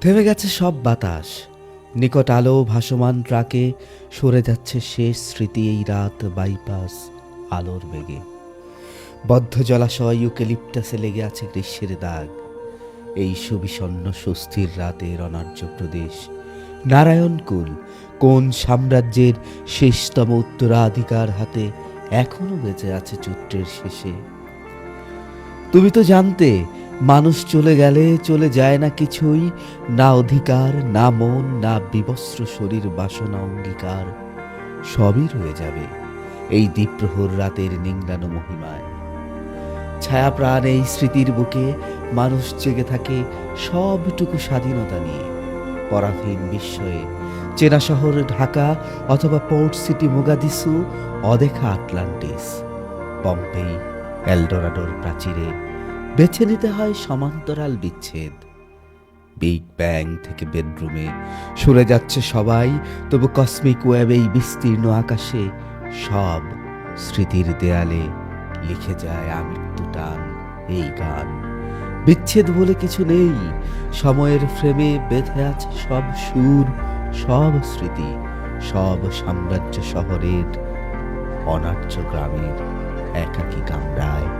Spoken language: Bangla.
থেমে গেছে সব বাতাস, নিকট আলো ভাসমান ট্রাকে সরে যাচ্ছে শেষ স্মৃতি এই রাত বাইপাস আলোর বেগে। বদ্ধ জলাশয় ইউক্যালিপটাসে লেগে আছে গ্রীষ্মের দাগ। এই সুবিষণ্ণ সুস্থির রাতের অনার্য প্রদেশ নারায়ণকুল কোন সাম্রাজ্যের শেষতম উত্তরাধিকার হাতে এখনো বেঁচে আছে চৈত্রের শেষে। তুমি তো জানতে মানুষ চলে গেলে চলে যায় না কিছুই, না অধিকার, না মন, না বিবস্ত্র শরীর, বাসনা, অঙ্গীকার। সবই রয়ে যাবে এই দ্বীপ্রহর রাতের নিংড়ানো মহিমায়। ছায়া প্রাণ এই স্মৃতির বুকে মানুষ জেগে থাকে সবটুকু স্বাধীনতা নিয়ে। পরাধীন বিস্ময়ে চেনা শহর ঢাকা অথবা পোর্ট সিটি মোগাদিসু, অদেখা আটলান্টিস, পম্পেই, এলডোরাডোর প্রাচীরে বেছে নিতে হয় সমান্তরাল বিচ্ছেদ। বিগ ব্যাং থেকে বেডরুমে সরে যাচ্ছে সবাই, তবু কসমিক ওয়েব এই বিস্তীর্ণ আকাশে সব স্মৃতির দেয়ালে লিখে যায় আমৃত্যু টান এই গান। বিচ্ছেদ বলে কিছু নেই, সময়ের ফ্রেমে বেঁধে আছে সব সুর, সব স্মৃতি, সব সাম্রাজ্য শহরের অনার্য গ্রামের একাকী কামরায়।